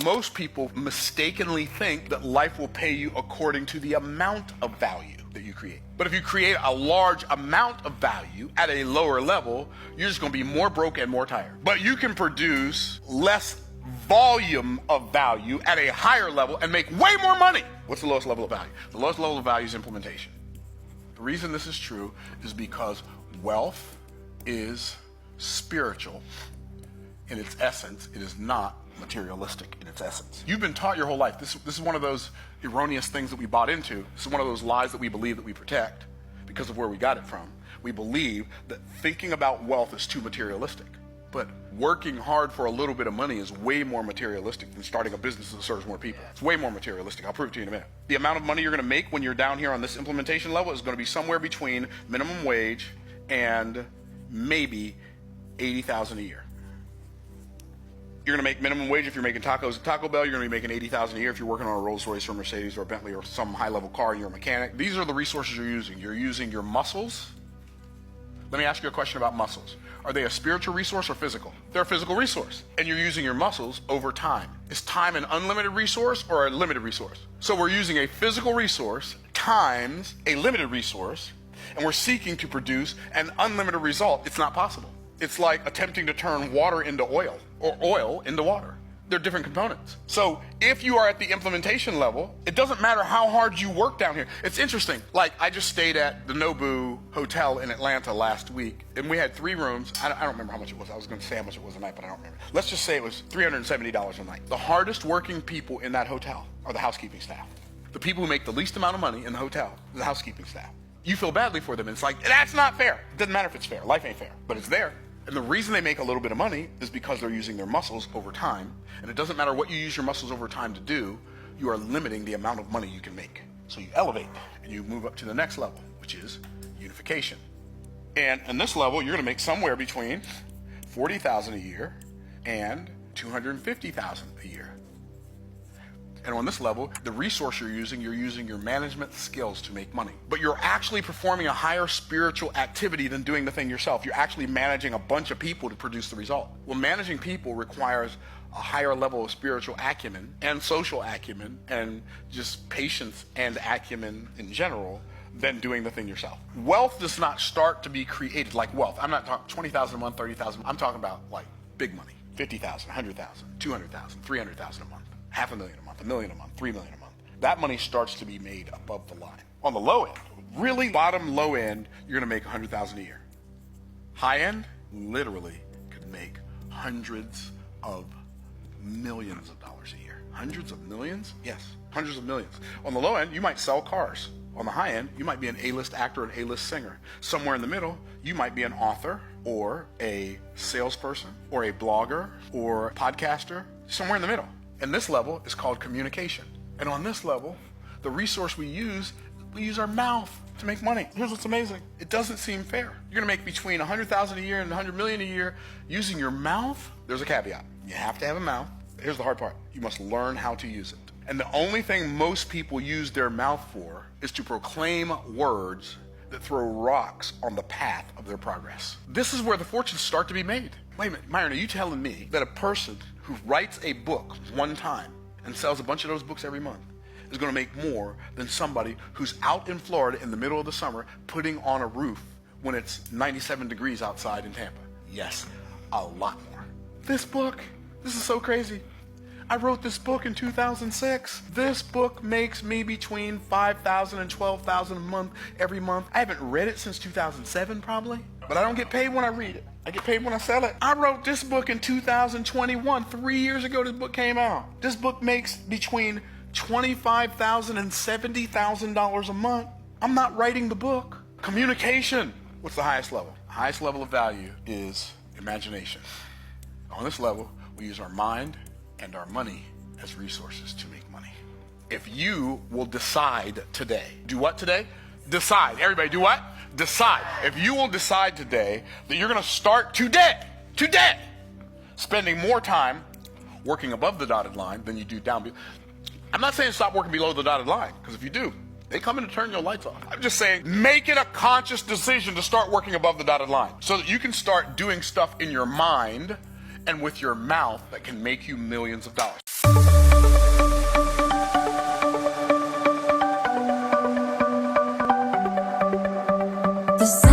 most people mistakenly think that life will pay you according to the amount of value that you create. But if you create a large amount of value at a lower level, you're just going to be more broke and more tired. But you can produce less volume of value at a higher level and make way more money. What's the lowest level of value? The lowest level of value is implementation. The reason this is true is because wealth is spiritual in its essence. It is not materialistic in its essence. You've been taught your whole life. This is one of those erroneous things that we bought into. This is one of those lies that we believe that we protect because of where we got it from. We believe that thinking about wealth is too materialistic. But working hard for a little bit of money is way more materialistic than starting a business that serves more people. It's way more materialistic. I'll prove it to you in a minute. The amount of money you're going to make when you're down here on this implementation level is going to be somewhere between minimum wage and maybe $80,000 a year. You're going to make minimum wage if you're making tacos at Taco Bell. You're going to be making $80,000 a year if you're working on a Rolls Royce or Mercedes or a Bentley or some high-level car and you're a mechanic. These are the resources you're using. You're using your muscles. Let me ask you a question about muscles. Are they a spiritual resource or physical? They're a physical resource. And you're using your muscles over time. Is time an unlimited resource or a limited resource? So we're using a physical resource times a limited resource, and we're seeking to produce an unlimited result. It's not possible. It's like attempting to turn water into oil or oil into water. They're different components. So if you are at the implementation level, it doesn't matter how hard you work down here. It's interesting. Like, I just stayed at the Nobu Hotel in Atlanta last week, and we had 3 rooms. I don't remember how much it was. I was going to say how much it was a night, but I don't remember. Let's just say it was $370 a night. The hardest working people in that hotel are the housekeeping staff. The people who make the least amount of money in the hotel is the housekeeping staff. You feel badly for them. It's like, that's not fair. It doesn't matter if it's fair. Life ain't fair, but it's there. And the reason they make a little bit of money is because they're using their muscles over time. And it doesn't matter what you use your muscles over time to do, you are limiting the amount of money you can make. So you elevate and you move up to the next level, which is unification. And in this level, you're going to make somewhere between $40,000 a year and $250,000 a year. And on this level, the resource you're using your management skills to make money. But you're actually performing a higher spiritual activity than doing the thing yourself. You're actually managing a bunch of people to produce the result. Well, managing people requires a higher level of spiritual acumen and social acumen and just patience and acumen in general than doing the thing yourself. Wealth does not start to be created like wealth. I'm not talking 20,000 a month, 30,000. I'm talking about like big money, 50,000, 100,000, 200,000, 300,000 a month. $500,000 a month, $1 million a month, $3 million a month. That money starts to be made above the line. On the low end, really bottom low end, you're gonna make $100,000 a year. High end, literally could make hundreds of millions of dollars a year. Hundreds of millions? Yes, hundreds of millions. On the low end, you might sell cars. On the high end, you might be an A-list actor, an A-list singer. Somewhere in the middle, you might be an author or a salesperson or a blogger or a podcaster, somewhere in the middle. And this level is called communication. And on this level, the resource we use our mouth to make money. Here's what's amazing. It doesn't seem fair. You're gonna make between $100,000 a year and $100 million a year using your mouth. There's a caveat. You have to have a mouth. Here's the hard part. You must learn how to use it. And the only thing most people use their mouth for is to proclaim words that throw rocks on the path of their progress. This is where the fortunes start to be made. Wait a minute, Myron, are you telling me that a person who writes a book one time and sells a bunch of those books every month is going to make more than somebody who's out in Florida in the middle of the summer putting on a roof when it's 97 degrees outside in Tampa? Yes, a lot more. This is so crazy. I wrote this book in 2006. This book makes me between $5,000 and $12,000 a month every month. I haven't read it since 2007 probably, but I don't get paid when I read it. I get paid when I sell it. I wrote this book in 2021. 3 years ago, this book came out. This book makes between $25,000 and $70,000 a month. I'm not writing the book. Communication. What's the highest level? The highest level of value is imagination. On this level, we use our mind and our money as resources to make money. If you will decide today, do what today? Decide. Everybody do what? Decide. If you will decide today that you're going to start today, spending more time working above the dotted line than you do down below. I'm not saying stop working below the dotted line, because if you do, they come in to turn your lights off. I'm just saying make it a conscious decision to start working above the dotted line so that you can start doing stuff in your mind and with your mouth that can make you millions of dollars. the sun.